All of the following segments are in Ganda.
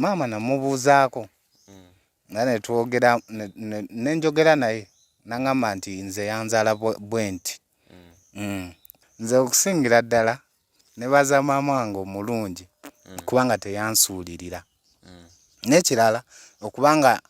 maama namubuuzaako nga ne twogera ne njogera naye n'aŋŋamba nti nze yanzaala bwe nti nze okusingira ddala nebaza maama wange omulungi kubanga teyansuulirira n'ekirala okubanga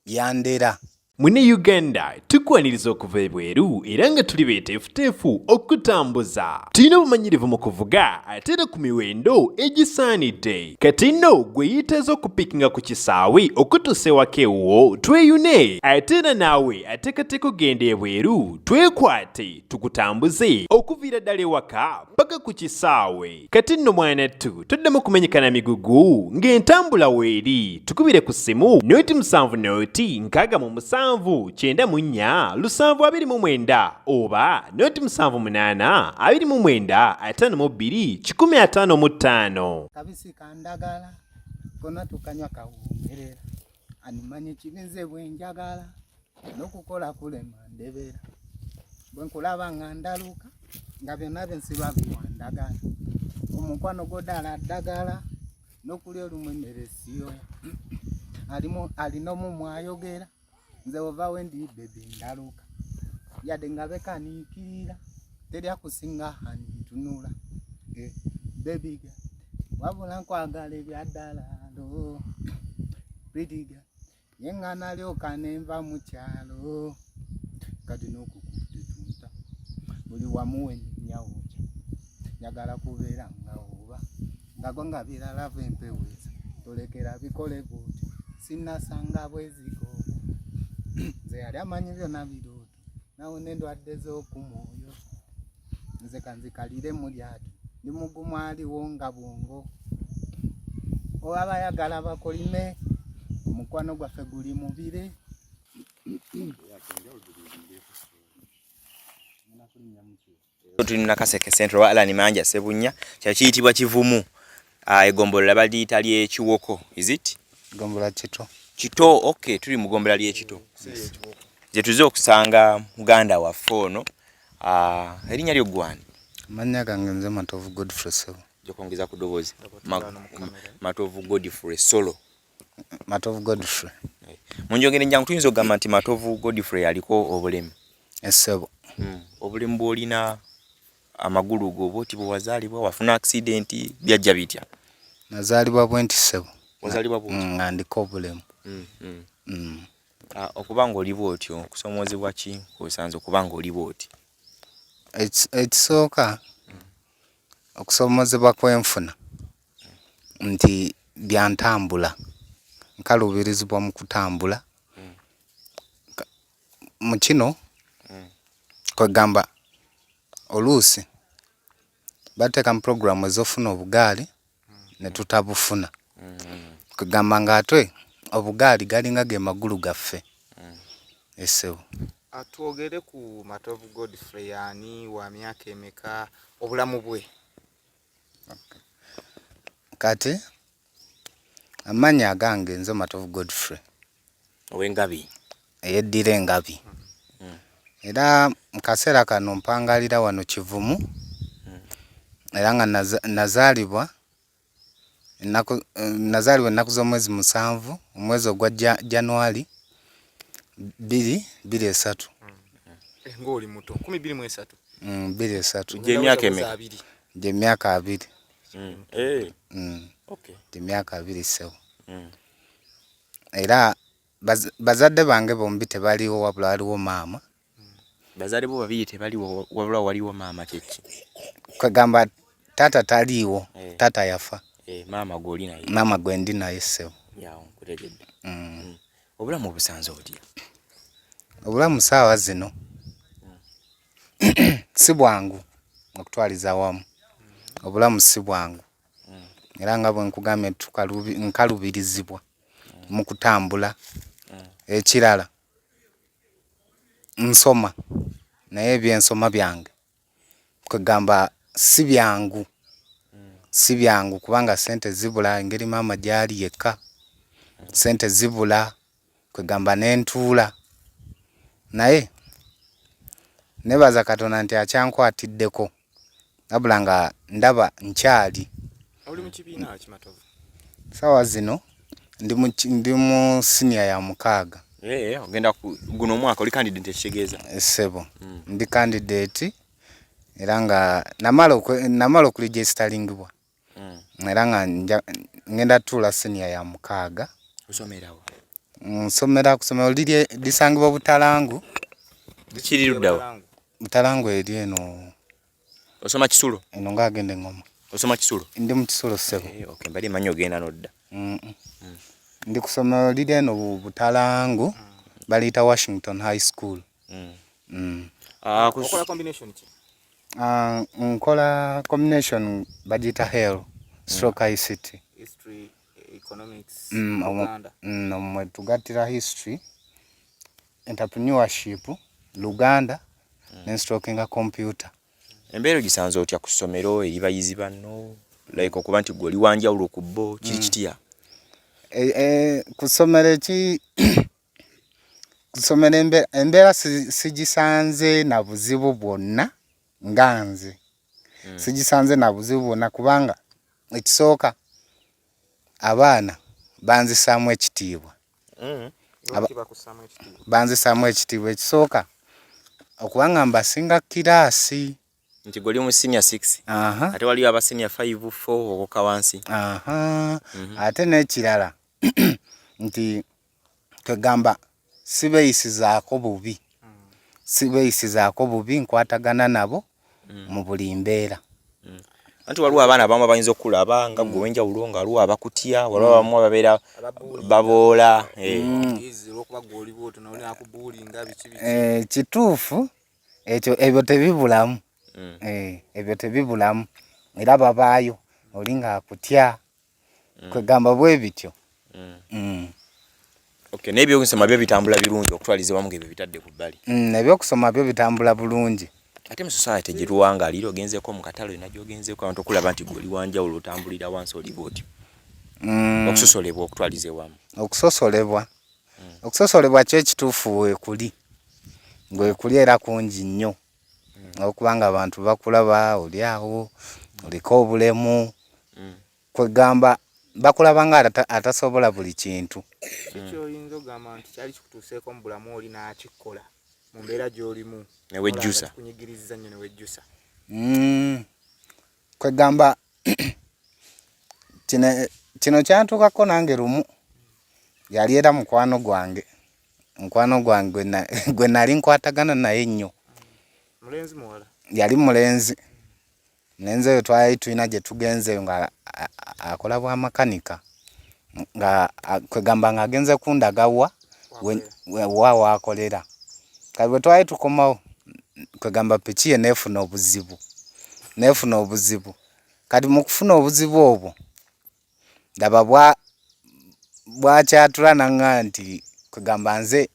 yandera. Mune Uganda tukwaniriza okuva ebweru era nga tuli beeteefuteefu okutambuza. Tulina obumanyirivu mu kuvuga ate era ku miwendo egisaanidde. Kati nno gwe yiteeza okupikinga ku kisaawe okutuusa ewaka ewuwo tweyune. Ate era naawe ateekateeka ogenda ebweru twekwate tukutambuze okuviira ddala ewaka paka ku kisaawe. Kati nno mwanattu toddamu kumenyekana migugu ng'entambula weeri. Tukubire ku ssimu noti 7 noti 6 94 729 oba noti 78 29 52 155. Kabisi kandagala konna tukanywa kawumerera animanye kibenze bwenjagala n'okukola kulema ndebera bwe nkulaba nga ndaluka nga byonna byensiba biwandagala omukwano godala ddagala n'okuli olumu emmere siyoya alina omumwe ayogera nze ova wendi bebi ndaluka yadde nga bekaniikirira teri akusinga hani ntunula bebiga wabula nkwagala ebyaddala lo bidiga yenga nalyoka nenva mu kyalo kati n'okukutetunta buli wamu wennyawuja njagala kubeera nga oba nga gwe nga biralava empeweza tolekera bikole gutyo sinnasanga bwezigo nze yali amanyi byonna birooto nawe n'endwadde z'okumwoyo nze kanzikalire mu lyatu ndi mugumu aliwo nga bwongo oba bayagala bakolime omukwano gwaffe guli mubire. Tulina Kaseke Central wa Alani Manja Sebunya kya kiyitibwa Kivumu. Egombolola baliyita ly'ekiwoko, is it? Gombola Kito. Okay, tuli mu gombola ly'ekito. Je tuze okusanga muganda waffe ono. Erinnya lyo gwani? Amannya gange nze Matovu Godfrey Solo. Jokongeza ku ddoboozi. Matovu Godfrey Solo. Matovu Godfrey. Munjogere njangu tuyinza okugamba nti Matovu Godfrey aliko obulemu. Essebo. Obulemu bw'olina amagulu go bwoti bwe wazaalibwa wafuna accident byajja bitya? Nazaalibwa bwenti ssebo. Wazaalibwa bwoti? Nga ndiko obulemu. Okubanga oli bwotyo kusoomoozebwa ki osanze okubanga oli bwoti? Ekisooka okusoomoozebwa kwenfuna nti byantambula nkalubirizibwa mu kutambula mu kino kwegamba oluusi bateeka mu programu ezofuna obugaali ne tutabufuna kwegamba nga ate obugaali galinga ge magulu gaffe. Essebo. Atwogere ku Matovu Godfrey yani wa myaka emeka obulamu bwe? Kati amanya agange nze Matovu Godfrey Ow'engabi eyeddira engabi era mu kaseera kano mpangalira wano Kivumu era nga nazaalibwa ennaku z'omwezi 7 omwezi ogwa January 2023. Ng'oli muto 2023. 2023. Gy'emyaka emeka? Gy'emyaka 2. Okay. Gy'emyaka 2 ssebo. Era bazadde bange bombi tebaliwo wabula waliwo maama. Bazadde bo babiri tebaliwo wabula waliwo maama kyeki? Kwegamba tata taliwo, tata yafa. Maama gw'oli naye? Maama gwe ndi naye ssebo. Yawo nkutegedde. Obulamu obusanze otya? Obulamu saawa zino si bwangu okutwaliza wamu. Obulamu si bwangu era nga bwe nkugambye nkalubirizibwa mu kutambula. Ekirala nsoma naye ebyensoma byange kwegamba si byangu kubanga sente zibula engeri maama gyali yekka sente zibula kwegamba n'entuula naye nebaza Katonda nti akyankwatiddeko nabula nga ndaba nkyali. Oli mu kibiina ki Matovu? Sawa zino Ndi mu senior ya mukaaga. Ogenda guno omwaka oli candidate ekitegeeza. Sebo. Ndi candidate era nga namala okuregisteringibwa. Era nga ngenda tuula senior ya mukaaga. Osomerawo? Nsomera kusomero lisangibwa Butalangu. Kiri luddawo? Butalangu eri eno. Osoma Kisulo? Eno ng'agenda Engoma. Osoma Kisulo? Ndi mu Kisulo Sebo. Okay, mbali manyi ogenda n'odda. Ndi kusomero liri eno Butalangu baliyita Washington High School. Okola combination ki? Nkola combination bagiyita HEL stroke ICT. History, economics, Omwe tugattira history, entrepreneurship, Luganda, ne stroke nga computer. Embeera gisanze otya ku ssomero eri bayizi banno like okuba nti gwe oli wanjawulo ku bo kiri kitya? Kusomero kusomero embeera sigisanze na buzibu bwonna nga nze. Sigisanze na buzibu bwonna kubanga ekisooka abaana banzisaamu ekitiibwa. Banzisaamu ekitiibwa ekisooka okubanga mbasinga kiraasi. Nti gwe oli mu senior 6 ate waliyo aba senior 5 4 okoka wansi. Ate n'ekirala nti twegamba sibeeyisizaako bubi. Sibeeyisizaako bubi, nkwatagana nabo mu buli mbeera. Anti waliwo abaana abamu bayinza okulaba nga gwe wenjawulo nga waliwo abakutya, waliwo abamu ababeera baboola. Kituufu ekyo ebyo tebibulamu. Ebyo tebibulamu era babaayo oli nga akutya kwegamba bwe bityo. Okay, n'ebyokusoma byo bitambula birungi okutwaliza wamu ng'ebyo bitadde ku bbali. Ebyokusoma byo bitambula bulungi. Ate mu society gye tuwangalira ogenzeeko mu katalo ena gy'ogenzeeko abantu okulaba nti gwe oli wanjawulo otambulira wansi oli bw'otyo. Okusosolebwa okutwaliza wamu. Okusosolebwa kyo ekituufu weekuli. Ng'ekuli era kungi nnyo. Okubanga abantu bakulaba oli awo oliko obulemu. Kwegamba bakulaba nga atasobola buli kintu. Ekyo oyinza ogamba nti kyali kikutuuseeko mu bulamu oli n'akikola mu mbeera gy'olimu. Newejjusa. Kunyigiriza nnyo newejjusa. Kwegamba kino kyantuukako nange lumu. Yali era mukwano gwange. Mukwano gwange gwe nali nkwatagana naye nnyo. Mulenzi muwala? Yali mulenzi. Mulenzi oyo twali tulina gye tugenzeyo nga akola bwa makanika. Nga kwegamba nga agenze kundagawa wa waakolera. Kati bwe twali tukomawo kwegamba piki ye neefuna obuzibu. Kati mu kufuna obuzibu obwo ndaba bwakyatula nanga nti kwegamba nze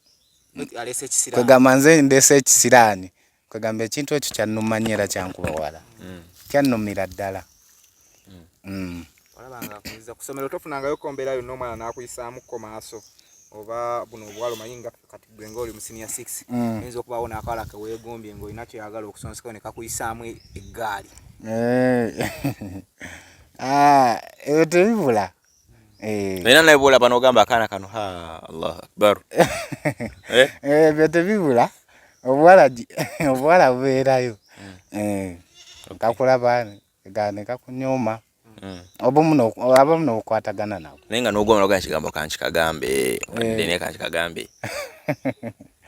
ndeese ekisiraani. Kwegamba ekintu ekyo kyannuma nnyo era kyankuba wala. Kyannumira ddala. Olabanga akuyiza ku ssomero tofunangayo kombeera yonna omwana n'akuyisaamuko maaso oba buno obwalo mayi nga kati gwe ng'oli mu senior 6 oyinza okubaawo n'akawala ke weegombye ng'olina kyeyagala okusomesako ne kakuyisaamu eggaali. Ebyo tebibula. Era naye bw'olaba n'ogamba akaana kano Allahu Akbar. Ebyo tebibula. Obuwala bubeerayo. Kakulaba ne kakunyooma. Abamu n'okwatagana nabo. Naye nga n'ogwa n'ogamba ekigambo kankikagambe. Naye kankikagambe.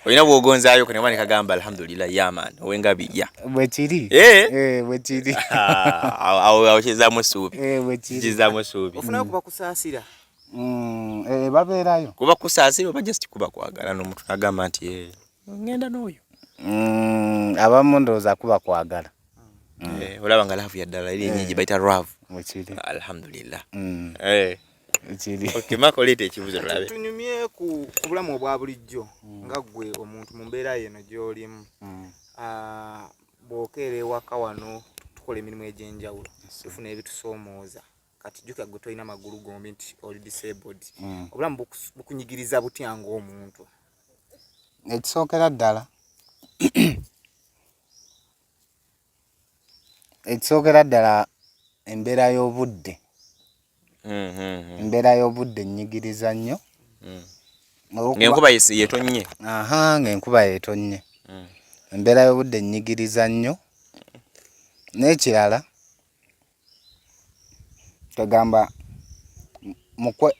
Olina bw'ogonzaayo ne mwana kagamba alhamdulillah yaman owengabi ya. Bwe kiri. Bwe kiri. Awo kizaamu essuubi. Bwe kiri. Kizaamu essuubi. Ofunayo kuba kusaasira. Babeerayo. Kuba kusaasira oba just kuba kwagala n'omuntu n'agamba nti ngenda n'oyo. Abamu ndowooza kuba kwagala. Olaba nga laavu ya ddala eri ennyingi bayita lwavu. Alhamdulillah. Okay, Mako leeta ekibuuzo tulabe. Tunyumye ku bulamu obwa bulijjo nga ggwe omuntu mu mbeera yeno gy'olimu. Bw'okeera ewaka wano tukola emirimu egy'enjawulo tufuna ebitusoomooza. Kati jjuka ggwe tolina magulu gombi nti oli disabled. Obulamu bukunyigiriza butya ng'omuntu? Ekisookera ddala embeera y'obudde. embeera y'obudde nnyigiriza nnyo. Ng'enkuba yeetonnye. Ng'enkuba yeetonnye. Embeera y'obudde nnyigiriza nnyo. N'ekirala tugamba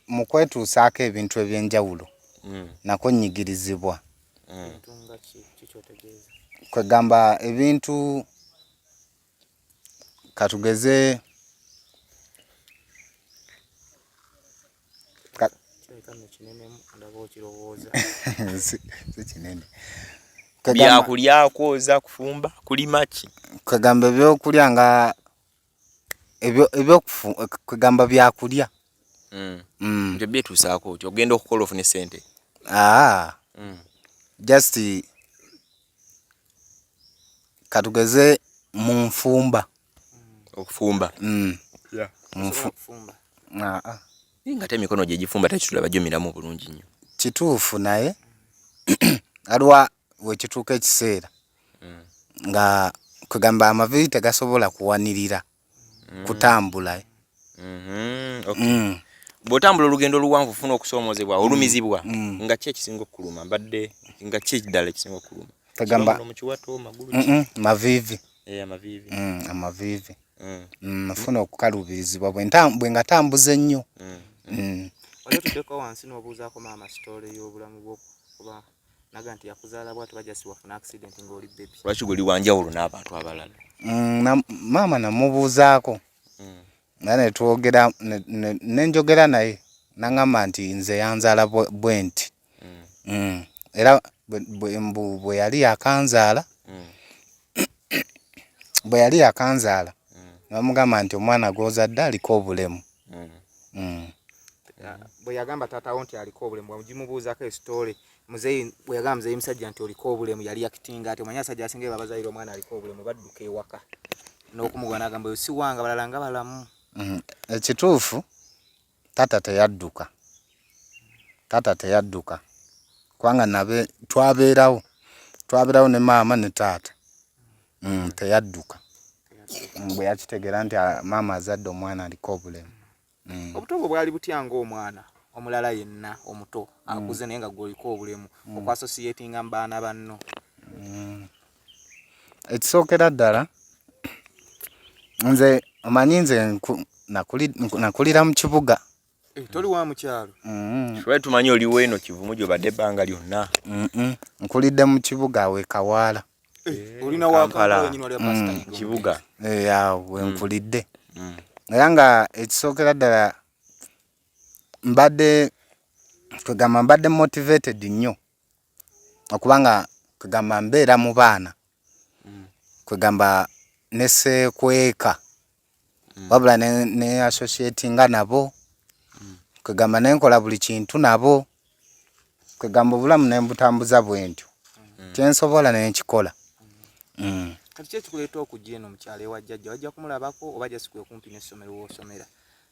mu kwetuusaako ebintu eby'enjawulo nako nnyigirizibwa. Kwegamba ebintu katugeze byakulya, kwoza, kufumba, kulima ki? kwegamba ebyokulya nga kwegamba byakulya. Ebyo byetuusaako otyo ogenda okukola ofune ssente. Just katugeze mu nfumba. Okufumba. Ngate emikono gye gifumba tekitulaba gyomiramu bulungi nnyo. Kituufu naye aliwa wekituuka ekiseera nga kwegamba amaviiri tegasobola kuwanirira kutambula. Bw'otambula olugendo oluwanvu ofuna okusoomozebwa olumizibwa nga ki ekisinga okukuluma? Mbadde nga ki ekiddala ekisinga okukuluma? Kwegamba mu kiwato, magulu ki? maviivi. Amaviivi. Amaviivi. Nfuna okukaluubirizibwa bwe nga tambuze ennyo. Oyo tuddeko wansi n'obuuzaako maama sitoole y'obulamu bw'okuba naga nti yakuzaala bw'ati bajasi wafuna accident ng'oli baby. Lwaki gwe oli wanjawulo n'abantu abalala? Maama namubuuzaako naye ne twogera ne njogera naye n'aŋŋamba nti nze yanzaala bwe nti. Era bwe yali yakanzaala bamugamba nti omwana gw'ozadde aliko obulemu. Bwe yagamba taatawo nti aliko obulemu bwamugimubuuzako esitoole muzeeyi bwe yagamba muzeeyi musajja nti oliko obulemu yali yakitinga ati omanyi asajja asinga babazaire omwana aliko obulemu badduka ewaka n'okumugwa n'agamba oyo si wange balala nga balamu. Ekituufu taata teyadduka kubanga nabe twabeerawo ne maama ne taata. Teyadduka bwe yakitegeera nti maama azadde omwana aliko obulemu. Obuto bwe bwali butya ng'omwana omulala yenna omuto akuze naye nga gw'oliko obulemu okwasosiyetinga mu baana banno? Ekisookera ddala nze omanyi nze nakulira mu kibuga. Toli wa mu kyalo? Lwaki tumanyi oliwo eno Kivumu gy'obadde ebbanga lyonna? Nkulidde mu kibuga awo e Kawaala. Olina wa Kampala wennyini wali pasita kibuga? Awo we nkulidde. Era nga ekisookera ddala mbadde motivated nnyo okubanga kwegamba mbeera mu baana kwegamba ne seekweka wabula ne associatinga nabo kwegamba nenkola buli kintu nabo kwegamba obulamu ne mbutambuza bwe ntyo kyensobola ne nkikola. Kati ki ekikuleeta okujja eno mu kyalo ewa jjajja? Wajja kumulabako oba just kwe kumpi n'essomero w'osomera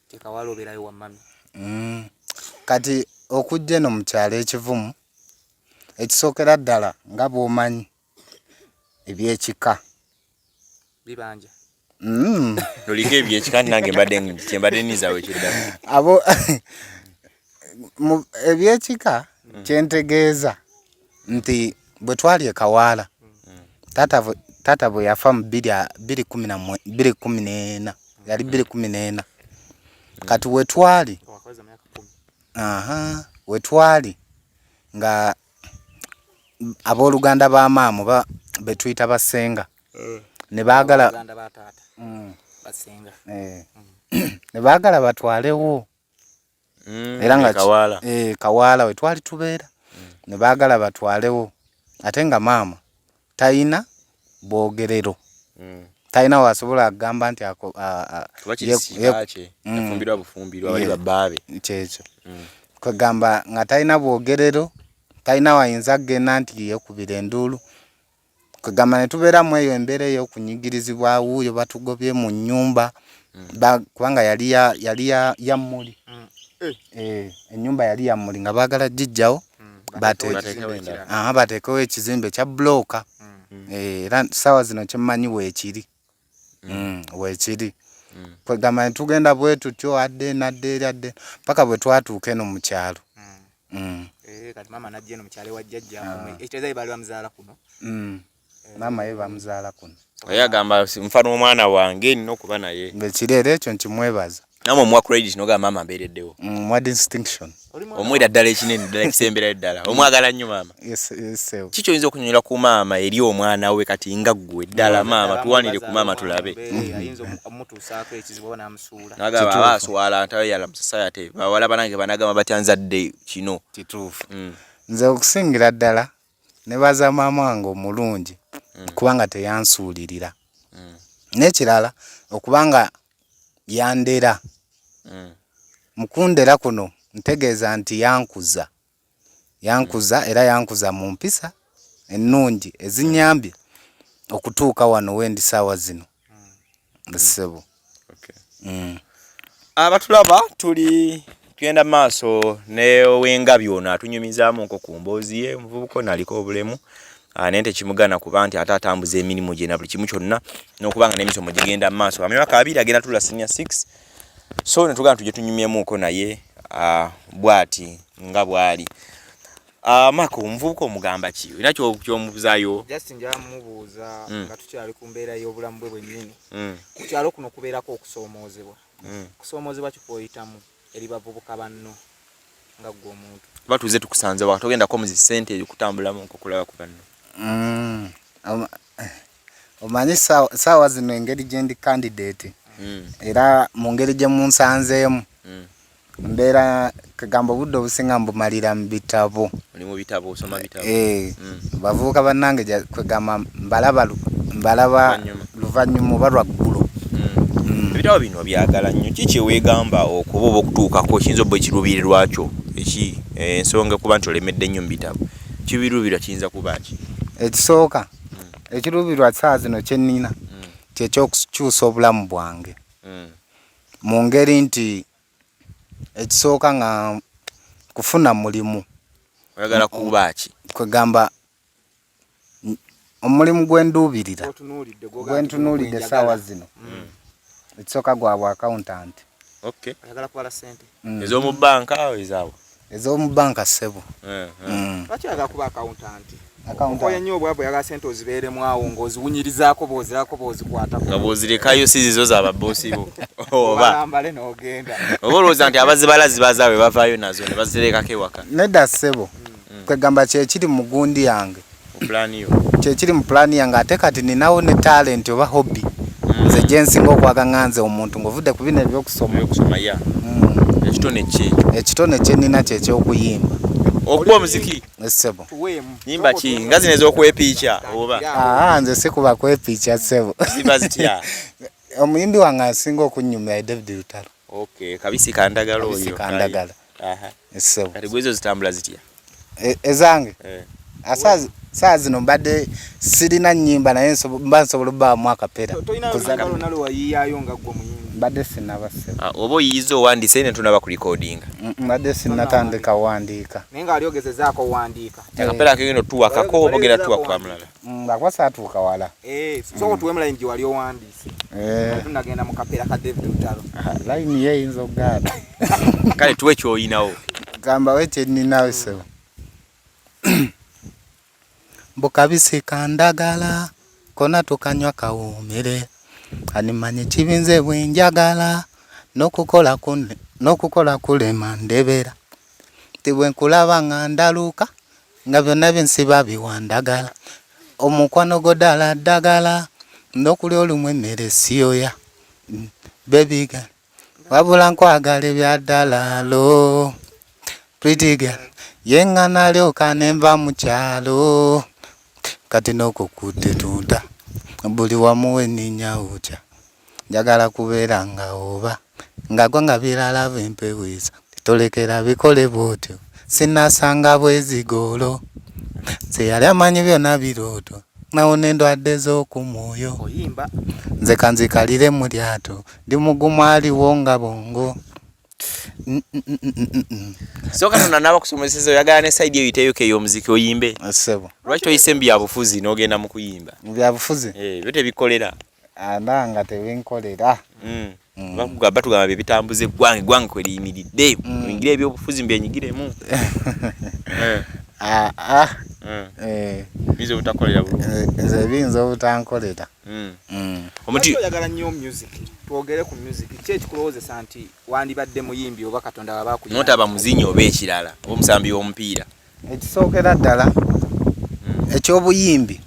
nti Kawaala obeerayo wa mami? Kati okujja eno mu kyalo ekivumu ekisookera ddala nga bw'omanyi ebyekika bibanja. Oliko ebyekika nange mbadde nizaawo ekyoddala. Abo ebyekika kyentegeeza nti bwe twali e Kawaala taata bwe yafa mu 2014 yali 2014. Kati we twali nga abooluganda ba maamu betuyita basenga ne baagala batwalewo era nga Kawaala we twali tubeera ne baagala batwalewo ate nga maama tayina bwogerero. Tayina wasobola kugamba nti yafumbirwa bufumbirwa bali babbaabe kyekyo. Kwegamba nga tayina bwogerero, tayina wayinza kugenda nti yekubira enduulu. Kwegamba ne tubeeramu eyo embeera ey'okunyigirizibwa wuuyo batugobye mu nnyumba kubanga yali ya mmuli. Ennyumba yali ya mmuli nga baagala gijjawo bateekewo ekizimbe kya bulooka. Era ssaawa zino kyemmanyi weekiri. kwegamba tugenda bwe tutyo adde paka bwe twatuuka eno mu kyalo. Kati mama najja eno mu kyalo wajjajja ekitegeeza bali bamuzaala kuno. Mama ye bamuzaala kuno. Oyagamba mfano omwana wange nino kuba naye. Ngekirere ekyo nkimwebaza. Namwe mwa credit noga mama mbereddewo. Mwa distinction. Omwira ddala ekinene ddala kisembera ddala. Omwagala nnyo mama. Yes. Kicho oyinza okunyonyola ku mama eri omwana we kati nga ggwe ddala mama tuwanire ku mama tulabe. Ayinza omutuusaako ekizibu oba n'amusuula. Nagaba abaswala ntawe yala mu society bawala banange banagamba batyanzadde kino. Kituufu. Nze okusingira ddala ne baza mama wange omulungi kubanga teyansuulirira. N'ekirala okubanga yandera. Mukundera kuno ntegeeza nti yankuza era yankuza mu mpisa ennungi ezinyambye okutuuka wano wendi saawa zino. Ssebo. Abatulaba tugenda maaso ne ow'engabi ono atunyumizaamu nko ku mboozi ye omuvubuka naliko obulemu nente kimugana kuba nti ate atambuza emirimu gye na buli kimu kyonna n'okubanga n'emisomo gigenda mu maaso. Amyaka 2 agenda tula senior 6. So netugana tujje tunyumyemuko naye bwati nga bwali. Mako omuvubuka omugamba ki? Olina ky'omubuzaayo? Just njamubuuza nga tukyali ku mbeera y'obulamu bwe bwennyini. Ku kyalo kuno kubeerako okusoomoozebwa. Kusoomoozebwa kikwoyitamu eri bavubuka banno nga ggwe omuntu. Batuze tukusanze wa togendako mu zisente okutambulamu nkokulaba ku banno. Omanyi saawa zino engeri gye ndi candidate. Era mu ngeri gye munsanzeemu mbeera kagamba obudde obusinga mbumalira mu bitabo. Oli mu bitabo osoma bitabo? Bavubuka bannange kwegamba mbalaba luvannyuma oba lwaggulu. Ebitabo bino byagala nnyo. Kiki weegamba okuba oba okutuukako kiyinza obba ekiruubiri lwakyo ensonga kuba nti olemedde nnyo mu bitabo? Kibiruubirwa kiyinza kuba ki? Ekisooka ekiruubirwa saa zino kye nnina kyekyokukyusa obulamu bwange mu ngeri nti ekisooka nga kufuna mulimu. Oyagala kuba ki? Kwegamba omulimu gwenduubirira gwentunuulidde essaawa zino ekisooka gwabwe accountant. Oyagala kubala ssente Ez'omu bbanka ezaawo? Ez'omu bbanka ssebo. Lwaki oyagala kuba accountant? Okoye nnyo obwabwe oyagala ssente ozibeeremu awo ng'oziwunyirizaako bw'oziraako bw'ozikwatako. Nga bw'ozirekayo si zizo z'ababoosi bo. Obalambale n'ogenda. Oba olowooza nti abazibala zibaza bwe bavaayo nazo ne baziterekako ewaka? Nedda ssebo. Kwegamba kyekiri mu gundi yange. Kyekiri mu pulaani yange ate kati ninawo ne talent oba hobby. Nze gye nsinga okwaga nze omuntu ng'ovudde ku bino ebyokusoma. Ekitone ki? Ekitone kye nnina ky'ekyokuyimba. Okuba omuziki? Ssebo. Nyimba ki? Nga zino ez'okwepiica oba? Nze si kuba kwepiica ssebo. Ziba zitya? Omuyimbi wange asinga okunnyumira David Lutalo. Kabisi kandagala oyo. Kabisi kandagala. Ssebo. Kati bwezo zitambula zitya? Ezange? Saa zino mbadde sirina nnyimba naye mba nsobola obbaamu akapera. Tolina lutalo nalo wayiiyaayo nga ggwe omuyimbi? Mbadde sinnaba ssebo. Oba oyiyiza owandiise ne tunaba ku recordinga? Mbadde sinnatandika wandiika. Naye ng'ali ogezezaako wandiika? Akapera akegenda otuwakako oba ogenda tuwa ku kamulala? Akwasa atuuka wala. So otuwe mu layini gye wali owandiise? Tunagenda mu kapera ka David Lutalo. Layini ye eyinza okugaana. Kale tuwe ky'oyinawo. Gambawo kye nninawo ssebo. Mbukabisi kandagala kona tukanywa kawuumire animanye kibinze bwenjagala n'okukola kulema ndebera tibwe nkulaba nga ndaluka nga byonna byensiba biwandagala omukwano godala ddagala n'okuli olumu emmere siyoya baby girl wabula nkwagala ebyaddalalo pretty girl yengana lyoka nemba mu kyalo kati n'okukudde tunta buli wamu wenninyawuca njagala kubeera nga oba nga gwe nga birala bempeweeza tolekera bikole bwotyo sinasanga bwezigolo nze yali amanyi byonna birooto nawo n'endwadde z'okumwoyo nze kanzikalire mu lyato ndi mugumu aliwo nga bongo. So kano naba kusomeseza oyagala ne side eyiteyo ke y'omuziki oyimbe? Ssebo. Lwaki toyise mu byabufuzi n'ogenda mu kuyimba? Mu byabufuzi? Byo tebikolera. Nanga tebinkolera. bakugamba tugamba bitambuze gwange kweliyimiridde ingire ebyobufuzi mbyenyigiremu bizo butakolera bulungi nze binza obutankolera omuti oyagala nnyo music twogere ku music kyekikulowozesa nti wandibadde muyimbi oba katonda babakuyamba notaba muzinyi oba ekirala omusambi w'omupiira ekisookera ddala ekyobuyimbi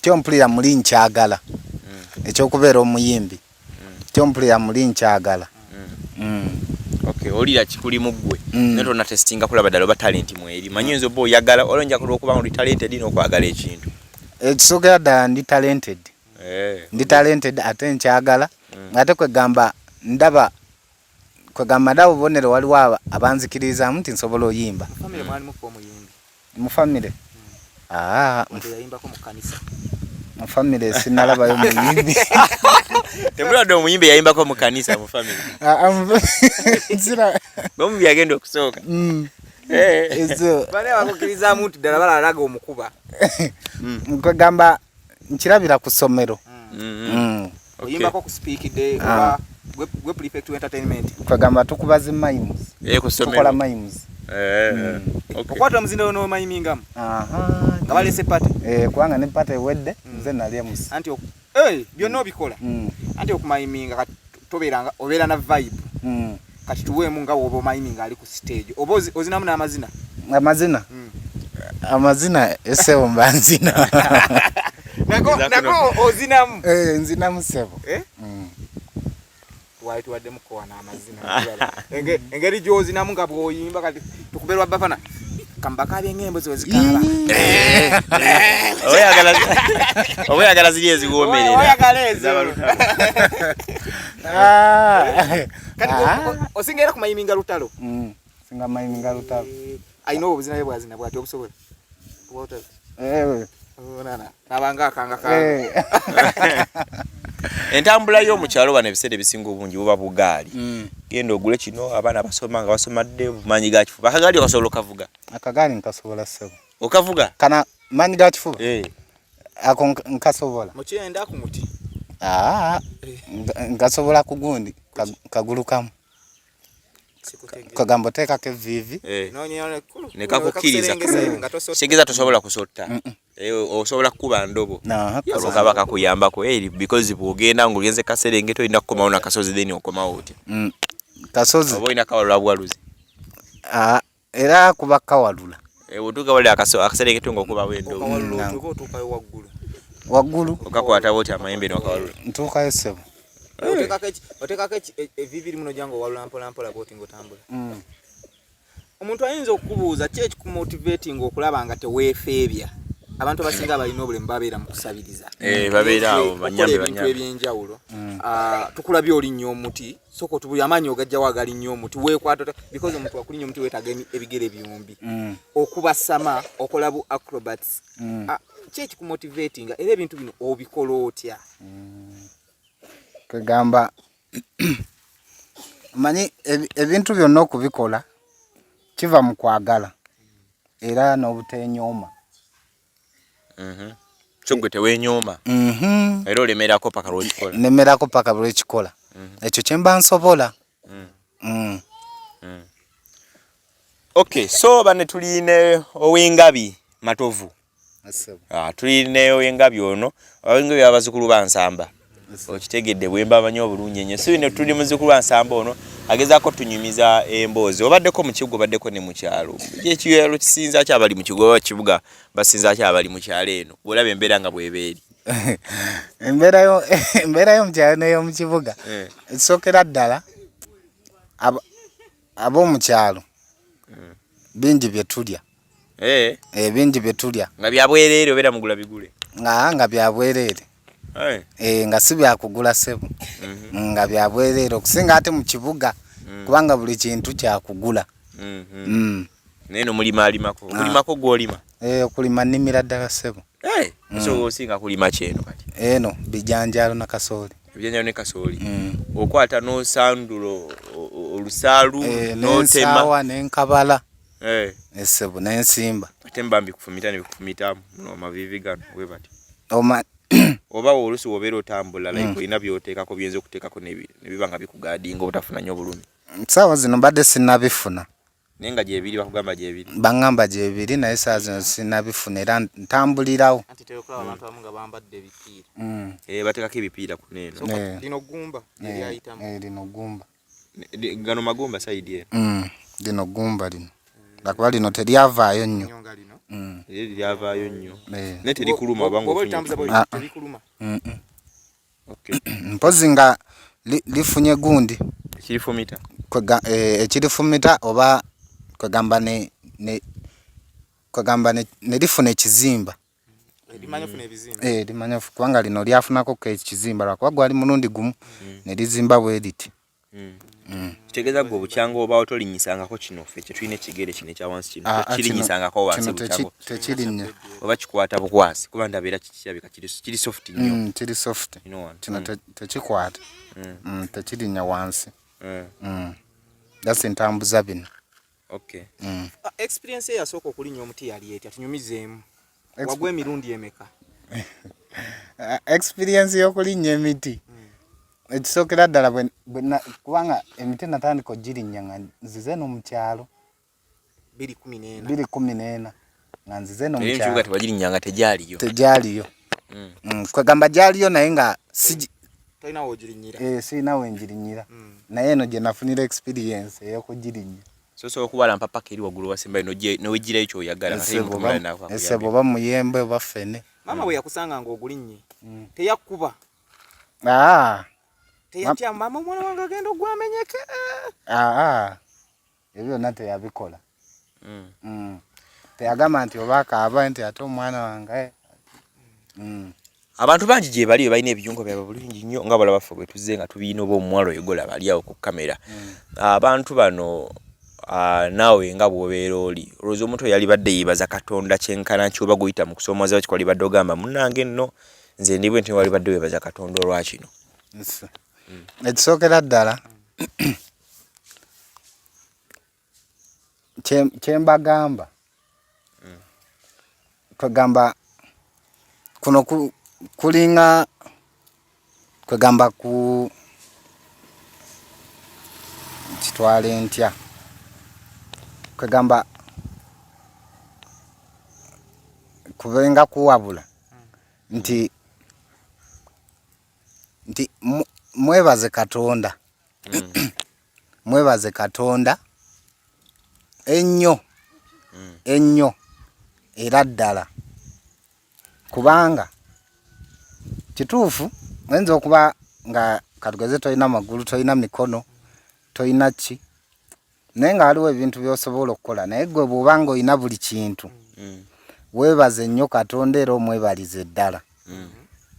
kyompulira muli nkyagala ekyokubeera omuyimbi kyompulira muli nkyagala okay olira kikuli muggwe netona testinga kulaba ddala oba talenti mweri manyi nzo bo oyagala olonja okuba ndi talented n'okwagala ekintu ekisookera ddala ndi talented ate nkyagala ate kwegamba ndaba obubonero waliwo abanzikirizamu nti nsobola oyimba mu famire mu famire sinalabayo muyimbi temuladde omuyimbi yayimbako mu kanisa mu famire bomubbi agenda okusooka bane bakukirizamu nti ddala balalaga omukuba kwegamba nkirabira ku ssomero oyimbako ku speak day oba gwe prefect to entertainment kwegamba tukuba zi mimes tukola mimes okwata muzindo no mayimingamu nga balese pate kubanga ne pate wedde nze nali emusi anti byonna obikola anti okumayiminga obeera na vibe kati tuweemu nga woba omayiminga ali ku stage oba ozinamu n'amazina amazina esebo mba nzina nako ozinamu nzinamu sebo wali tuwaddemu kowana amazina engeri gy'ozinamu nga bw'oyimba kati tukuberwa bafana kambakaabye eng'embo zozikaaba oba oyagala ziri eziwoomerera oyagala ezo kati osinga era kumayiminga lutalo singa mayiminga lutalo ayina obuzina bwe bwazina bwati obusobola nabanga akanga kanga entambula y'omukyalo bano ebiseera ebisinga obungi buba bugaali genda ogule kino abaana basoma nga basomadde bumanyi ga kifuba akagaali okasobola okavuga akagaali nkasobola ssebo okavuga kana manyi ga kifuba ako nkasobola mukyenda ku muti nkasobola ku gundi kagulu kamu kagambo teekako evviivi nekakukkiriza segeza tosobola kusotta osobola kukuba ndobo olwokaba kakuyambako because bwogenda ng'ogenze kaserengeto olina kukomawo nakasozi then okomawo otya kasozi oba olina kawalula buwaluzi era kuba kawalula bwotuuka wali akaserengeto ng'okubawo endobo waggulu okakwata bwoti amayembe nokawalula ntuukayo ssebo otekako eviviri muno jangu owalula mpolampola bwoti ng'otambula omuntu ayinza okukubuuza ki ekikumotivating okulaba nga teweefeebya abantu abasinga balina obulemu babeera mu kusabiriza babeera awo banyambe ebintu ebyenjawulo tukulabye olinnyo omuti soko tubuli amaanyi ogajjawo agali nnyo omuti weekwata because omuntu akulinnyo omuti weetaaga ebigere byombi okubasama okola bu acrobats ki ekikumotivating era ebintu bino obikola otya kwegamba manyi ebintu byonna okubikola kiva mu kwagala era n'obutenyooma kyogwe teweenyooma era olemerako paka lwekikola nemerako paka lwekikola ekyo kyemba nsobola okay so bane tuline ow'engabi matovu tuline ow'engabi ono ow'engabi abazukulu bansamba okitegedde bwemba abanyi obulungi ennyo si bino tuli muzukulu wansamba ono agezaako tunyumiza emboozi obaddeko mu kibuga obaddeko ne mu kyalo ekialo kisinza ki abali mu kibuga kibuga basinza ki abali mu kyalo eno bwolaba embeera nga bwebeeri embeera y'omu kyalo n'ey'omu kibuga ekisookera ddala ab'omu kyalo bingi bye tulya bingi bye tulya nga byabwereere obeera mugula bigule nga byabwereere nga si byakugula ssebo nga byabwereere okusinga ate mu kibuga kubanga buli kintu kyakugula naye no mulimaalimako olimako gw'olima okulima nnimira ddala ssebo osobola osinga kulima kyeno kati eno bijanjaalo na kasooli ebijanjaalo ne kasooli okwata n'osandula olusaalu n'ensaawa n'enkabala essebo n'ensimba ate mba mbikufumita ne bikufumitamu muno amaviivi gano bwe bati oba olusi wobeera otambula like olina byoteekako byenza okuteekako nebiba nga bikugaadinga obutafuna nnyo bulumi. Saawa zino mbadde sinnabifuna. Naye nga gyebiri bakugamba gyebiri. Baŋŋamba gyebiri naye saawa zino sinnabifuna era ntambulirawo. Anti teyokulaba abantu abamu nga bambadde ebipiira. Bateekako ebipiira ku neeno. Lino gumba lyayitamu. Lino gumba. Gano magumba sayidi eno. Lino gumba lino. Lakuba lino teryavaayo nnyo. Lyavaayo nnyo. Ne terikuluma oba ng'ofunye. Terikuluma. Okay. Mpozi nga lifunye gundi. Kirifumita. Ekirifumita oba kwegamba ne lifuna ekizimba. Limanya kubanga lino lyafunako ekizimba lwakuba gwali mulundi gumu ne lizimba bwe liti. Kitegeeza gwe obukyanga oba otolinyisangako kino ffe kye tulina ekigere kino ekya wansi kino kirinyisangako wansi bukyanga tekirinnya oba kikwata bukwasi kuba ndabeera kirabika kiri soft nnyo. Kiri soft kino tekikwata tekirinnya wansi. That's entambuza bino. Okay. Experience eyasooka okulinnya omuti yali etya tunyumizeemu. Wagwa emirundi emeka? Experience y'okulinnya emiti ekisookera ddala kubanga emiti natandika ogirinnya nga nzize no mu kyalo 2014 nga nzize no mu kyalo. Ekibuga tewagirinnyanga tegyaliyo. Kwegamba gyaliyo naye nga tolina wogirinnyira. Sirina wengirinnyira naye eno gye nafunira experience ey'okugirinnya. So okubalampa paka eri waggulu wasembayo nowegirayo kyoyagala esebo oba muyembe oba ffene. Maama bwe yakusanga ng'ogulinnye teyakkuba? Teyatya maama omwana wange agenda ogwamenyeke? Ebyo byonna teyabikola. Teyagamba nti oba akaaba nti ate omwana wange. Abantu bangi gye bali balina ebiyungo byabwe bulungi nnyo nga balaba ffe bwe tuzze nga tubiina oba omuwala oyogola bali awo ku kamera. Abantu bano naawe nga bw'obeera oli olowooza omuntu yali badde yeebaza Katonda kyenkana kyoba guyita mu kusoomoza kikwali badde ogamba munnange nno nze ndibwe nti wali badde weebaza Katonda olwakino. Ekisookera ddala kyembagamba kwegamba kuno kulinga kwegamba ku kitwale ntya kwegamba kubenga kuwabula nti mwebaze Katonda. Mwebaze Katonda ennyo era ddala kubanga kituufu oyinza okuba nga katugeze tolina magulu tolina mikono tolina ki naye nga waliwo ebintu by'osobola okukola naye gwe bw'oba nga olina buli kintu weebaze nnyo Katonda era omwebalize ddala.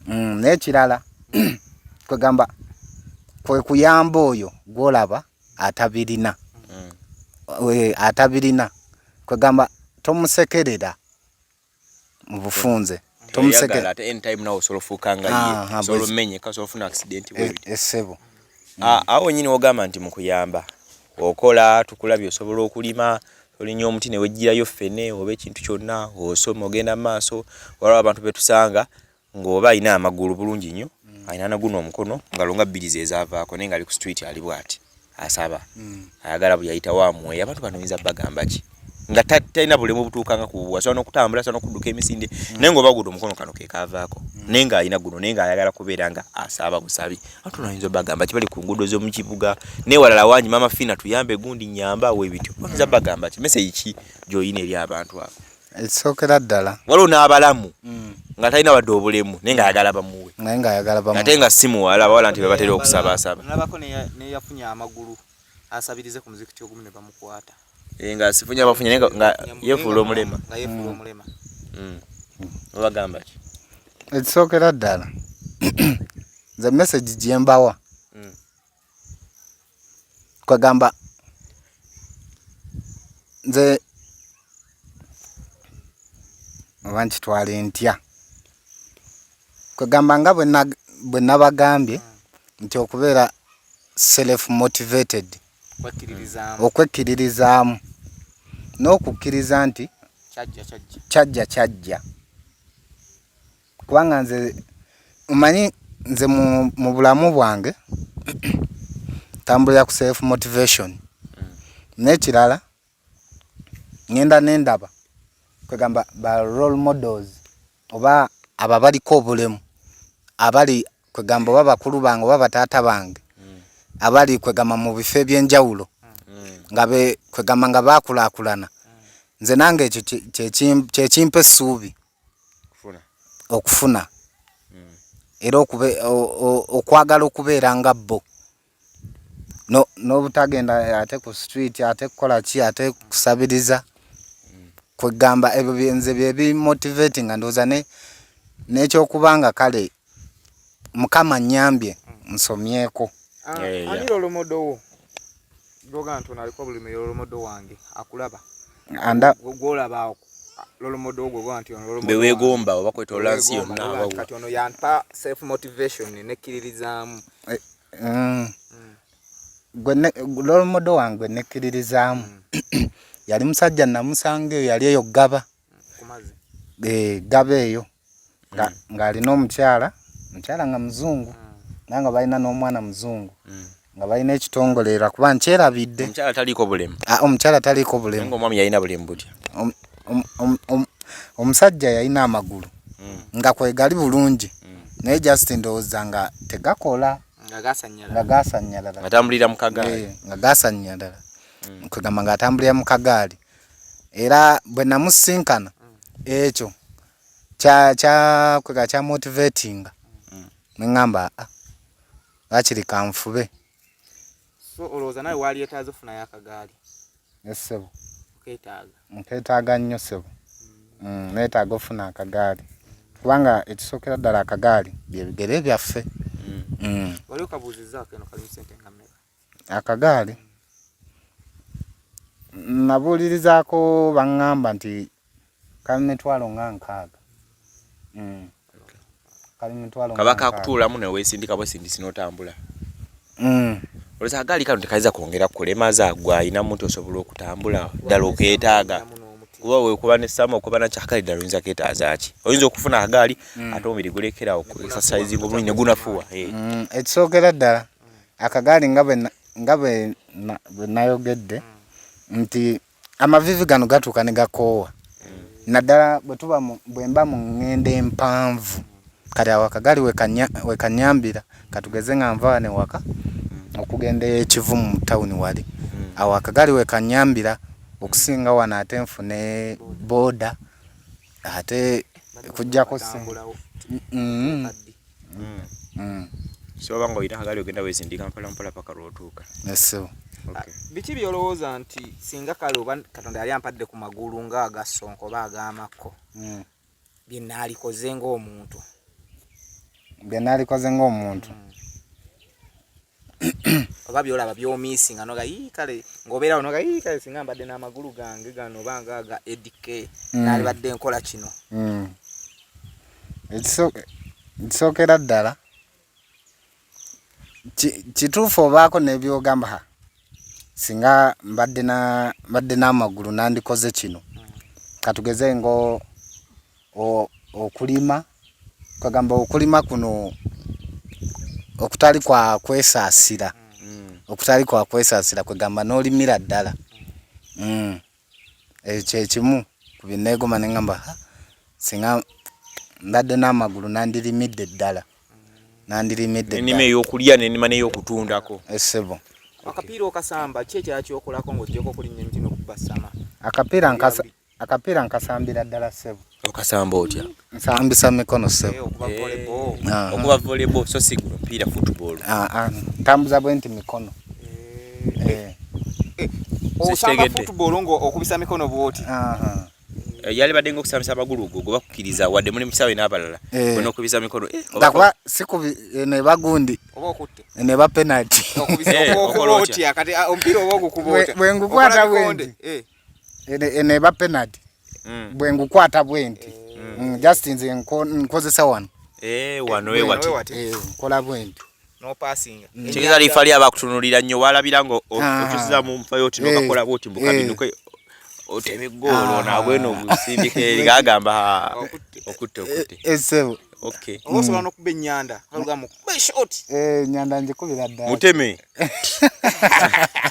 Naye kirala kwegamba kwe kuyamba oyo gw'olaba atabirina. Kwegamba tomusekerera mu bufunze. Tomusekerera ate anytime nawe osobola ofuuka nga ye osobola omenyeka osobola ofuna accident bwebityo. Essebo. Awo nyini wogamba nti mu kuyamba okola tukulabye osobola okulima olinya omuti ne wejjirayo ffene oba ekintu kyonna osoma ogenda mu maaso waliwo abantu betusanga ng'oba alina amagulu bulungi nnyo alina naguno omukono ngalo nga bbiri ze zaavaako naye nga ali ku street ali bw'ati asaba ayagala bwe yayitawo amuweeyo. Abantu bano oyinza bagamba ki nga talina bulemu butuukanga ku bubwa asobola n'okutambula asobola n'okudduka emisinde naye ng'oba guno omukono kano ke kaavaako naye ng'alina guno naye ng'ayagala kubeera nga asaba busabi. Abantu bano oyinza bagamba ki bali ku nguudo z'omu kibuga naye walala wangi maama Fina tuyambe gundi nyamba weebityo oyinza bagamba ki message ki gy'olina eri abantu abo? Ekisookera ddala waliwo n'abalamu nga talina wadde obulemu naye ng'ayagala bamuwe ate nga si muwala abawala nti bebatera okusabaasaba. Nalabako neyafunye amagulu asabirize ku muzikiti ogumu ne bamukwata nga sifunye abafunye nga yeefuula omulema. Obagamba ki? Ekisookera ddala nze message gye mbawa kwegamba nze oba nkitwale ntya kwegamba nga bwe nabagambye nti okubeera self motivated okwekkiririzaamu n'okukkiriza nti kyajja kubanga nze Umanyi nze mu bulamu bwange tambulira ku self motivation. N'ekirala ngenda n'endaba kwegamba ba role models oba ababaliko obulemu abali kwegamba oba bakulu bange oba bataata bange abali kwegamba mu bifo eby'enjawulo nga kwegamba nga baakulaakulana. Nze nange ekyo kyekimpa essuubi okufuna era okwagala okubeera nga bo n'obutagenda ate ku street ate kukola ki ate kusabiriza kwegamba ebyo byenze bye motivating ndowooza n'ekyokubanga kale Mukama nnyambye nsomyeko. Ani lolo modo wo doga nto naliko bulime lolo modo wange akulaba anda golaba lolo modo gwo gwanti lolo modo bewegomba oba kwetolansi yonna abawo kati ono yampa self motivation nekkiririzaamu lolo modo wange nekkiririzaamu yali musajja namusanga eyo yali eyo gaba kumazi gaba eyo ng'alina omukyala nga muzungu nanga balina n'omwana muzungu nga balina ekitongolera kuba nkyerabidde. Omukyala taliko bulemu ng'omwami yalina bulemu butya. Omusajja yalina amagulu nga kwegali bulungi naye just ndowooza nga tegakola nga gaasanyalala atambulira mu kagaali nga gaasanyalala kwegamba nga atambulira mu kagaali. Era bwe namusinkana ekyo kya motivating ngamba akiri kanfube. So olowooza nawe wali etaaza ofuna yakagaali? Sebo nketaaga nnyo sebo. Neetaaga ofuna akagaali kubanga ekisookera ddala akagaali bye bigere byaffe. Wali okabuuzizzaako eno kalimu ssente nga mmeka? Akagaali nabuulirizaako baŋŋamba nti kali mitwalo nga 6. Kali mitwalo kabaka akutuulamu ne weesindika bwesindisi n'otambula. Olowooza akagaali kano tekayinza kwongera kukulemaza gwe ayina muntu osobola okutambula ddala okeetaaga kuba weekuba n'essaama okuba nakyo akagaali ddala oyinza keetaaza ki? Oyinza okufuna akagaali ate omubiri gulekerawo ku exercising obulungi ne gunafuwa. Ekisookera ddala akagaali nga bwe nayogedde nti amavivi gano gatuuka ne gakoowa naddala bwe mba mu ŋŋendo empanvu kati awo akagaali wekanyambira katugeze nga nva ne waka okugenda ekivu mu tawuni wali awo akagaali wekanyambira okusinga wano ate nfune boda ate kujjako soba nga oyina akagaali ogenda weesindika mpolampola paka lw'otuuka. Biki byolowooza nti singa kale oba Katonda yali ampadde ku magulu ng'agasonko oba ag'amakko bye naalikoze ng'omuntu oba byolaba by'omiisinga noga kale ng'obeerawo noga kale singa mbadde n'amagulu gange gano oba ng'aga edk naalibadde nkola kino. Ekisookera ddala kituufu obaako n'ebyogamba singa mbadde n'amagulu nandikoze kino katugeze ngo okulima kwegamba okulima kuno okutali kwa kwesaasira kwegamba n'olimira ddala. Ekyo ekimu ku binneegoma ne ngamba singa mbadde n'amagulu nandirimidde ddala ennima ey'okulya n'ennima n'ey'okutundako. Essebo akapiira okasamba ki ekyala kyokolako ng'ogyeko okulinnya emiti n'okubasama? Akapiira nkasambira ddala ssebo. Okasamba otya? Nsambisa mikono ssebo. Okuba volleyball so si mupiira football. Ntambuza bwe nti mikono. Osamba football ng'okubisa mikono bw'oti? Yali badde ng'okusambisa amagulu go bakukkiriza wadde muli mukisawe n'abalala bonna okubisa mikono. Ndakuba sikubi ne bagundi oba okutte ne ba penalty. Okuba otya kati omupiira oba ogukuba otya? Bwe ngukwata bwendi ne ba penalty bwe ngukwata bwendi just nze nkozesa wano wano we wati nkola bwendi no passing. Kigeza lifa lya bakutunulira nnyo walabira ngo okyusiza mu mpayo oti nokakola bwoti mbukabinduke otebe golo nabwe no busindike ligagamba okutte. Essebo Okay. Osobola nokuba ennyanda. Kalugamu kuba short. Nyanda njikubira ddala. Muteme.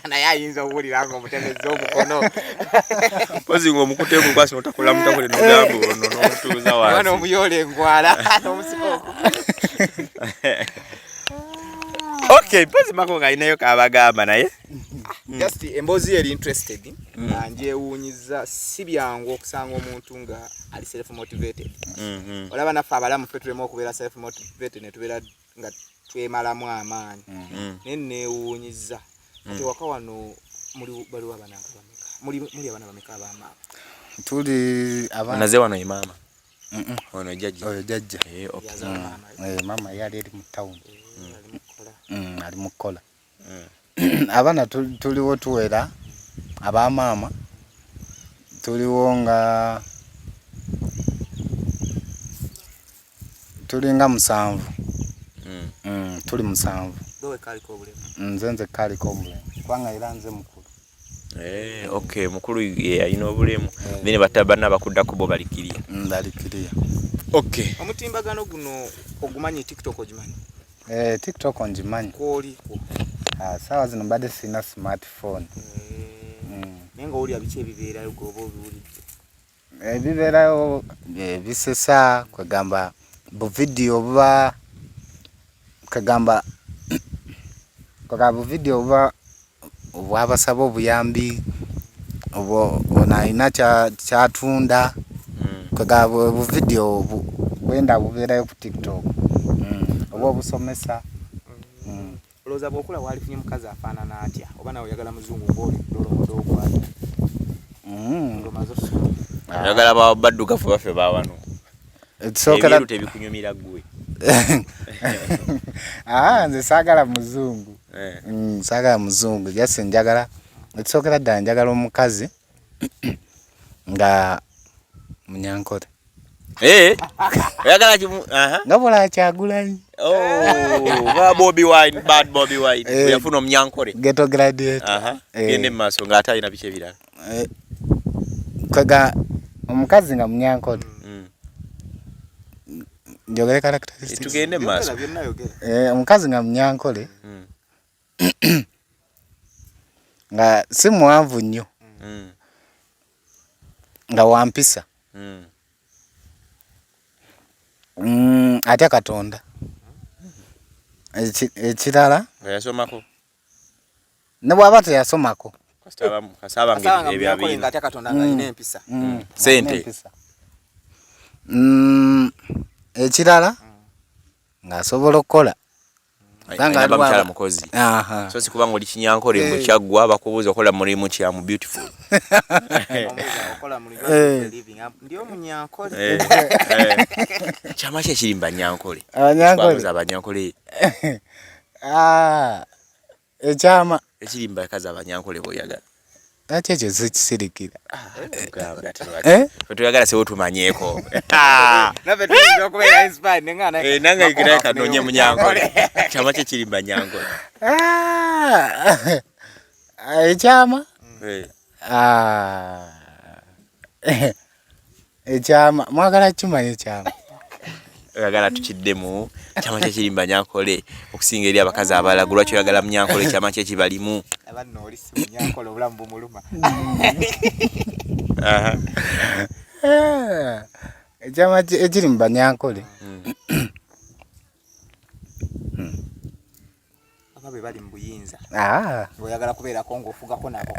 Naye ayinza okuwulira nga omutemezi omukono. Pozi ng'omukutemu kwasi otakola mutakole n'ogambo ono n'omutuuza wansi. Bano omuyole engwala n'omusiko. Okay, pozi mako kalinayo kabagamba naye. Just embozi eri interested. Njeewuunyiza si byangu okusanga omuntu nga ali self motivated. Olaba naffe abalamu ffe tulema okubeera self motivated ne tubeera nga twemalamu amaanyi. Naye neewuunyiza. Kati waka wano muli baliwo abananga bameka. Muli abana bameka abamaama. Tuli abana. Naze wano ye maama. Ono jjajja. Oyo jjajja. Okay. Mama yali eri mu town. Ali mu kola. Abana tuliwo tuwera abamaama tuliwo nga tulinga 7. Tuli 7. Dowe kaliko obulemu. Nze kaliko obulemu. Kwanga era nze mukulu. Okay, mukulu ye alina obulemu. Bine batabana bakudda kubo balikiriya. Balikiriya. Okay. Omutimbagano guno ogumanyi TikTok ogimanyi? TikTok ongimanyi. Kwoliko. Sawa zino mbadde sina smartphone. Nenga oli abiche ebibeerayo gobo biwulidde. Ebibeerayo bisesa kwegamba bu video buba kwegamba bu video buba obwabasaba obuyambi ona ina kyatunda kwegamba bu video bwenda bubeerayo ku TikTok. Oba obusomesa. Olowooza bw'okula waalifunye mukazi afaanana atya oba nawe oyagala muzungu ng'oli dolomodo okwata. Oyagala baddugavu baffe baawano. Ebyeru tebikunyumira ggwe. Nze saagala muzungu. Saagala muzungu jase njagala ekisookera ddala njagala omukazi nga munyankole. Oyagala kimu nga bw'olaba Kyagulanyi. Bobby Wine, bad Bobby Wine. Yafuna omnyankole. Ghetto graduate. Gende mu maaso nga ate alina biki ebirala. Kwega omukazi nga munyankole. Njogere characteristics. Tugende mu maaso. Omukazi nga munyankole. Nga si muwanvu nnyo. Nga wampisa. Atya Katonda. Ekirala yasomako. Ne bw'aba teyasomako. Kasaba ng'ebyabiri nga atya Katonda nga alina empisa. Sente. Ekirala ng'asobola okukola. Nga bamukyala mukozi. So si kuba ng'oli kinyankole mwe kyaggwa bakubuuza okola mulimu kya mu beautiful. Okola mulimu living ndi omunyankole. Kyama kye kiri Banyankole. Abanyankole. Ekyama ekiri mbakazi Abanyankole bw'oyagala. Ate ekyo sikisirikira. Tuyagala sewo tumanyeeko. Naffe tuyinza okubeera inspired nanga ikira kanonye Munyankole. Kyama kye kiri Banyankole. Ekyama? Ekyama mwagala kimanya ekyama. Oyagala tukiddemu kyama kye kiri Banyankole okusinga eri abakazi abalala lwaki oyagala Munyankole kyama kye kibalimu. Abanno oli si Munyankole obulamu bumuluma. Ekyama ekiri mu Banyankole. Ababe bali mu buyinza. Oyagala kubeerako ng'ofugako nabo.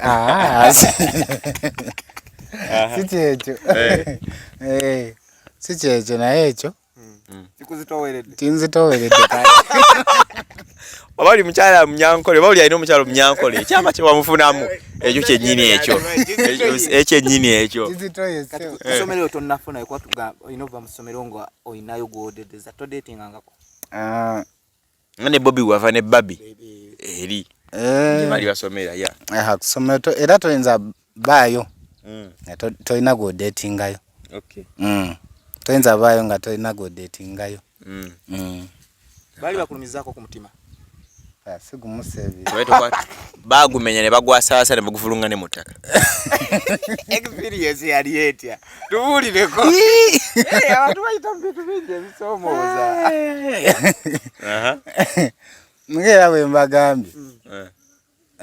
Si kyekyo. Si kyekyo naye ekyo. Tikuzitoweredde. Tinzitoweredde. Oba oli mukyala Munyankole oba oli alina omukyala Munyankole ekyama kye wamufunamu ekyo kyennyini ekyo. Ekyennyini ekyo. Essomero tonnafuna ekwatuga olina ova mu ssomero nga olinayo gw'odedeza todeetingangako. Nga ne Bobby wava ne Babi eri. Bali basomera ya. Kusomero era toyinza baayo. Tolina gw'odeetingayo. Okay. Toyinza baayo nga tolina gw'odeetingayo. Bali bakulumizaako ku mutima. Sigumusebi. Bagumenya ne bagwasaasa ne baguvulunga ne mutaka. Experience yali etya. Tuwulireko. Abantu bayita bintu bingi ebisomooza. Ngera bwe mbagambye.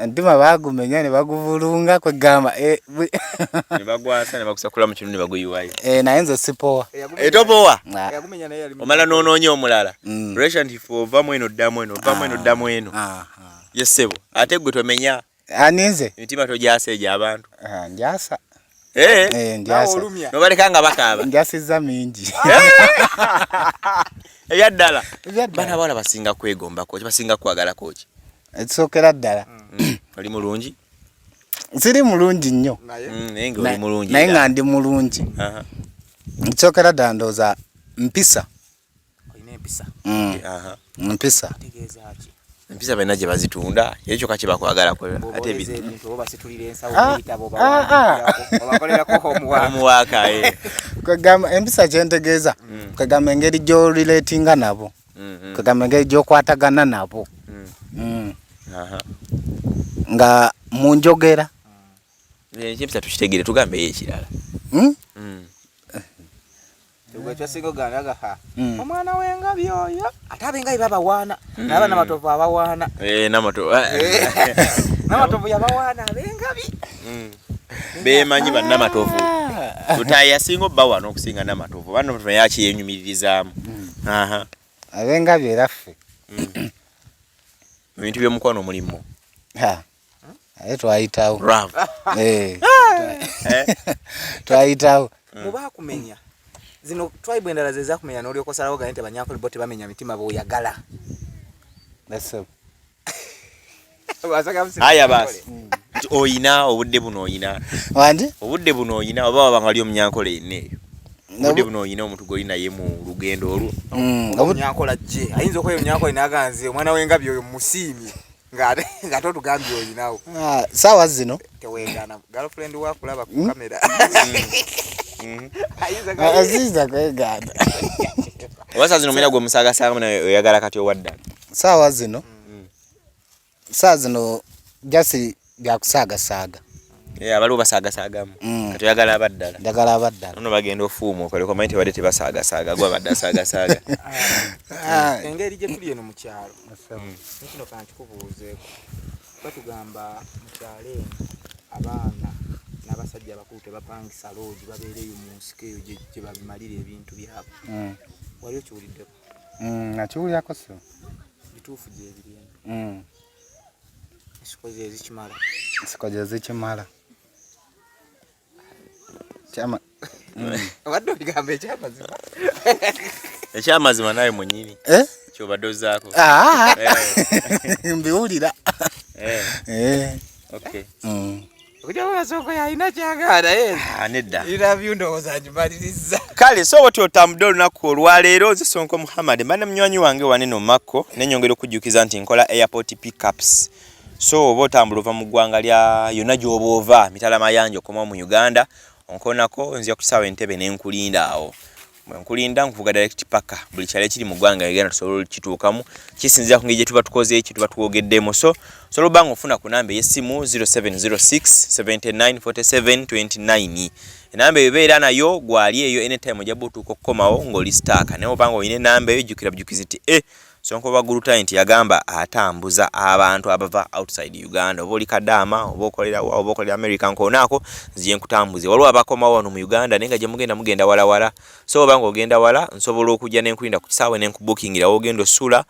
Ndima bagumenya ne baguvulunga kwegamba ne bagwasa ne bakusakula mu kintu ne baguyiwayo. Naye nze sipowa. Etopowa. Yagumenya naye yali. Omala noonoonya omulala. Relation tifo ovamu eno ddamu eno ovamu eno ddamu eno. Yesebo ate gwe tomenya. Aninze. Emitima togyasa egyo abantu. Njasa. Njasa. Nobaleka nga bakaaba. Njasiza mingi. Ebyaddala. Bana bawala basinga kwegombako, basinga kwagala koki. Ekisookera ddala. Oli mulungi? Siri mulungi nnyo. Naye nga oli mulungi. Naye nga ndi mulungi. Ekisookera ddala ndowooza mpisa. Olina empisa. Mpisa. Tegeeza ki? Empisa bena gye bazitunda ekyo kaki bakwagala ko ate ebintu oba situlira ensawo ebitabo babakolerako homework kwegamba empisa kyentegeeza kwegamba engeri gy'orelatinga nabo kwegamba engeri gy'okwatagana nabo nga mu njogera empisa tukitegere tugambe ekirala Singo ganaga omwana w'engabi oyo ate abengabi babawaana n'aba namatovu abawaana namatovu yabawaana abengabi beemanyi bannamatovu tutayi yasinga obba wano okusinga namatovu bannamatovu yaki yenyumirizaamu abengabi era ffe mu bintu by'omukwano mulimu aye twayitawo twayitawo mubakumenya zino tribe endala ze zakumenya n'olyoka osalawo gane tebanyankole bo tebamenya mitima b'oyagala. Aya basi oyina obudde buno oyina wandi obudde buno oyina oba wabanga ali omunyankole yenneeyo obudde buno oyina omuntu gw'olina ye mu lugendo olwo omunyankola gye ayinza okweyo omunyankole n'aganze omwana w'engabi oyo musiimye nga totugambye oyinawo saawa zino teweegana girlfriend wakulaba ku kamera aziza kwegana wasa zino mwina gwe musaagasaaga naye oyagala kati owadda saawa zino saa zino jasi byakusaagasaaga abaliwo basaagasaagamu kati oyagala abaddala njagala abaddala nono bagenda ofuuma okoleko manyi tebadde tebasaagaasaaga gwe abadde asaagasaaga engeri gye tuli eno mu kyalo kino kanti kubuuzeeko batugamba mu kyalo eno abaana n'abasajja abakulu tebapangisa loogi babeereyo mu nsiko eyo gye babimalira ebintu byabwe wali okiwuliddeko nakiwulyako so bituufu gye biri eno ensiko ze zikimala ensiko gye zikimala obadde oligamba ekyamazima ekyamazima naye mwenyini kyobadde ozaako mbiwulira okuja mubasoko yalina kyagaana nedda irabyo ndowooza agimaliriza kale so bwoti otambudde olunaku olwaleero nze Sonko Muhammad mbanne munywanyi wange waneno Mako nenyongera okujjukiza nti nkola airport pickups so oba otambula ova mu ggwanga lya yonna gy'oba ova mitala mayanja okoma mu Uganda onkonako nzija ku kisaawe Entebbe n'enkulinda awo nkulinda nkuvuga direct paka buli kyalo ekiri mu ggwanga Uganda tusobola okituukamu kisinzira ku ngeri gye tuba tukoze eki tuba twogeddemu so olubanga ofuna ku namba y'essimu 0706 794729 enamba eyo ebeera nayo gwali eyo anytime ojja butuuka okukomawo ng'oli staaka naye obanga olina enamba eyo jjukira bujukizi nti Sonko Bagulu Talent yagamba atambuza abantu abava outside Uganda oba oli Kadama oba okolera America nkonaako nziye nkutambuze waliwo abakomawo wano mu Uganda naye nga gye mugenda wala so obanga ogenda wala nsobola okujja n'enkulinda ku kisaawe n'enkubookingira wogenda osula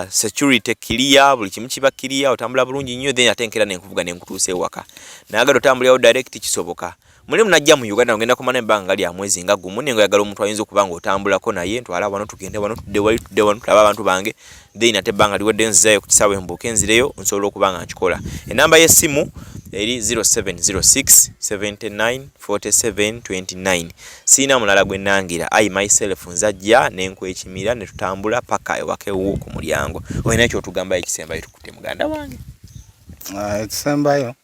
security clear buli kimu kiba clear otambula bulungi nnyo then ate nkera n'enkuvuga n'enkutuusa ewaka nayagala otambulirawo direct kisoboka mulimu najja mu Uganda ngenda kumana ebbanga lya mwezi nga gumu nengo yagala omuntu ayinza okubanga otambulako naye ntwala wano tugende wano tudde wano tulaba abantu bange then ate ebbanga liwedde nzizayo ku kisaawe mbuuka enzireyo nsobola okubanga nkikola enamba y'essimu eri 0706 794729 siina mulala gwe nangira I myself nzajja n'enkwekimira ne tutambula paka ewaka ewo ku mulyango olina ekyotugamba ekisembayo tukutte muganda wange ekisembayo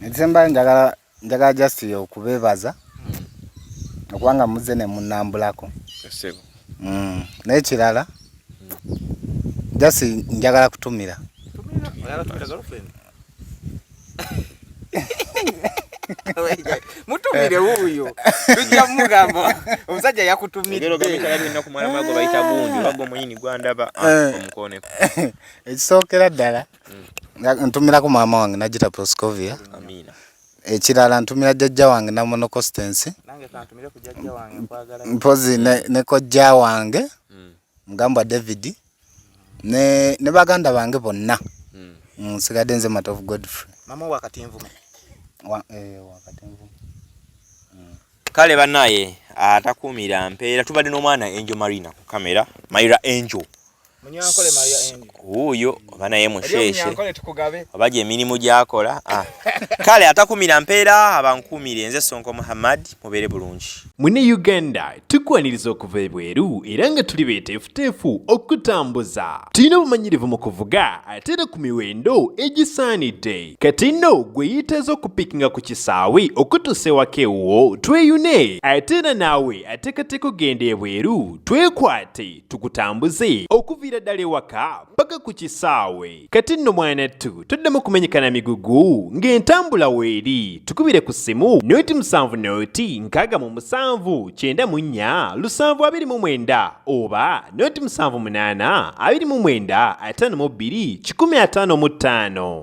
Ekisembayo njagala just okubeebaza okubanga muze ne munambulako N'ekirala jasi njagala kutumira. Mutumire wuyo tujja mugamba omusajja yakutumira ngero gamita yalina kumala mago bayita gundi bago muyini gwandaba omukone ekisookera ddala ntumira ku maama wange najita Proscovia. amina Ekirala ntumira jjajja wange na monoconstance nange kantumire ku jjajja wange kwagala mpozi ne kojja wange mugamba David ne baganda bange bonna nsigadde nze Matt of Godfrey mama wakati envume wakati envume. kale banaye atakumira mpeera tubadde n'omwana Angel Marina ku kamera Maira Angel munyankole Maria Angel uyo banaye musheshe munyankole tukugabe abaje emirimu gyakola kale atakumira mpeera abankumire nze Sonko Muhammad mubere bulungi Mune Uganda tukwaniriza okuva ebweru era nga tuli beeteefuteefu okutambuza tulina obumanyirivu mu kuvuga ate era ku miwendo egisaanidde kati nno gwe yiteeza okupikinga ku kisaawe okutuusa ewaka ewuwo tweyune ate era naawe ateekateeka ogenda ebweru twekwate tukutambuze okuviira ddala ewaka paka ku kisaawe kati nno mwanattu toddamu kumenyekana migugu ng'entambula weeri tukubire ku ssimu noti 7 noti 67 94 729 oba noti 78 29 52 155.